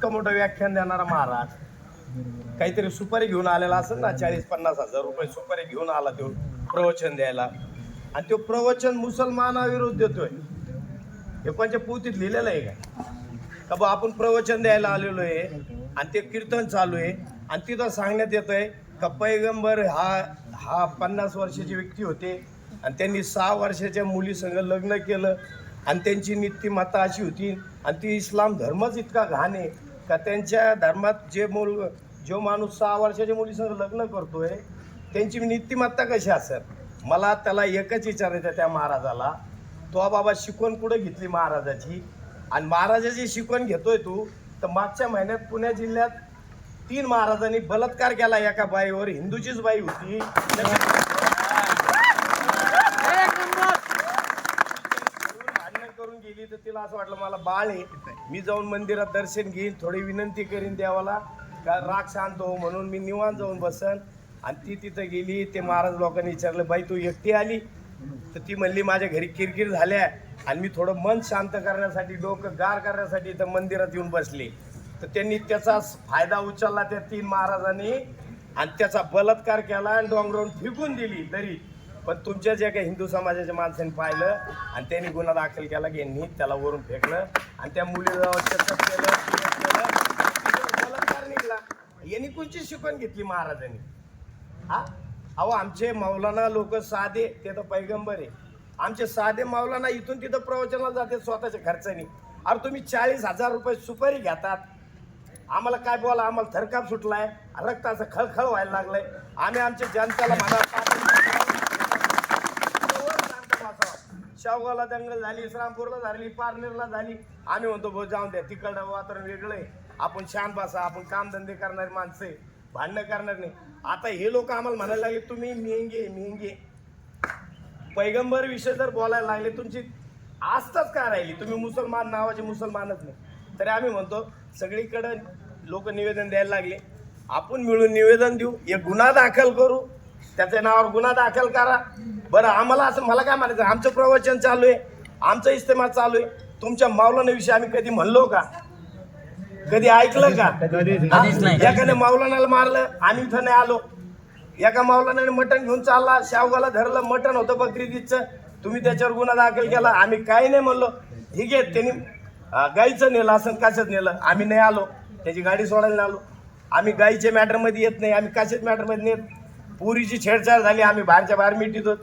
इतकं मोठं व्याख्यान देणारा महाराज काहीतरी सुपारी घेऊन आलेला असेल ना, 40-50 हजार रुपये सुपारी घेऊन आला तो प्रवचन द्यायला, आणि तो प्रवचन मुसलमानाविरुद्ध देतोय. हे कोणत्या पोथीत लिहिलेलं आहे का बा आपण प्रवचन द्यायला आलेलो आहे आणि ते कीर्तन चालू आहे आणि तिथं सांगण्यात येत आहे का पैगंबर हा 50 वर्षाची व्यक्ती होते आणि त्यांनी 6 वर्षाच्या मुलीसंग लग्न केलं आणि त्यांची नीतिमत्ता अशी होती आणि ती इस्लाम धर्मच इतका घाण आहे का त्यांच्या धर्मात जो माणूस 6 वर्षाच्या मुलीसंग लग्न करतोय त्यांची नीतिमत्ता कशी असेल. मला त्याला एकच विचारायचं त्या महाराजाला, तो बाबा शिकवण कुठं घेतली महाराजाची, आणि महाराजाची शिकवण घेतोय तू तर मागच्या महिन्यात पुणे जिल्ह्यात 3 महाराजांनी बलात्कार केला एका बाईवर, हिंदूचीच बाई होती. भांडण करून गेली तर तिला असं वाटलं मला बाळ आहे, मी जाऊन मंदिरात दर्शन घेईन, थोडी विनंती करीन देवाला का राग शांत हो म्हणून, मी निवांत जाऊन बसन. आणि ती तिथं गेली. ते महाराज लोकांनी विचारलं बाई तू एकटी आली, तर ती म्हणली माझ्या घरी किरकिर झाल्या आणि मी थोडं मन शांत करण्यासाठी, डोकं गार करण्यासाठी इथं मंदिरात येऊन बसले. तर त्यांनी त्याचा फायदा उचलला त्या 3 महाराजांनी आणि त्याचा बलात्कार केला आणि डोंगरावरून फेकून दिली दरी. पण तुमच्या ज्या काही हिंदू समाजाच्या माणसांनी पाहिलं आणि त्यांनी गुन्हा दाखल केला की यांनी त्याला वरून फेकलं आणि त्या मुलीला चक्क केलं, बलात्कार निघला. यांनी कोणची शिकवण घेतली महाराजांनी? हा अहो आमचे मौलाना लोक साधे, ते तर पैगंबर आहे, आमचे साधे मौलाना इथून तिथं प्रवचनाला जाते स्वतःच्या खर्चाने. अरे तुम्ही 40,000 रुपये सुपारी घेतात, आम्हाला काय बोला, आम्हाला थरकाप सुटलाय, रक्त असं खळखळ व्हायला लागलंय. आम्ही आमच्या जनतेला शावगावला दंगल झाली, इस्लामपूरला झाली, पारनेरला झाली, आम्ही म्हणतो भाऊ जाऊन द्या, तिकडं वातावरण वेगळं आहे, आपण शांत बसा, आपण कामधंदे करणारे माणसं आहे, भांडणं करणार नाही. आता हे लोक आम्हाला म्हणायला लागले तुम्ही मेहंगे. पैगंबर विषय जर बोलायला लागले तुमची आस्थाच काय राहिली, तुम्ही मुसलमान नावाचे मुसलमानच नाही. तरी आम्ही म्हणतो सगळीकडे लोक निवेदन द्यायला लागले, आपण मिळून निवेदन देऊ, एक गुन्हा दाखल करू, त्याच्या नावावर गुन्हा दाखल करा. बरं आम्हाला असं, मला काय म्हणायचं, आमचं प्रवचन चालू आहे, आमचा इस्तेमाल चालू आहे, तुमच्या मौलानाविषयी आम्ही कधी म्हणलो का? कधी ऐकलं का? एकाने मौलानाला मारलं, आम्ही इथं नाही आलो. एका मौलानाने मटण घेऊन चालला, शावगाला धरलं, मटण होतं बकरीदचं, तुम्ही त्याच्यावर गुन्हा दाखल केला, आम्ही काही नाही म्हणलो. ठीक आहे, त्यांनी गाईचं नेलं असं कशात नेलं, आम्ही नाही आलो, त्याची गाडी सोडायला आलो. आम्ही गाईच्या मॅटरमध्ये येत नाही, आम्ही कशाच मॅटरमध्ये नेत. पुरीची छेडछाड झाली, आम्ही बाहेरच्या बाहेर मिठीत होत.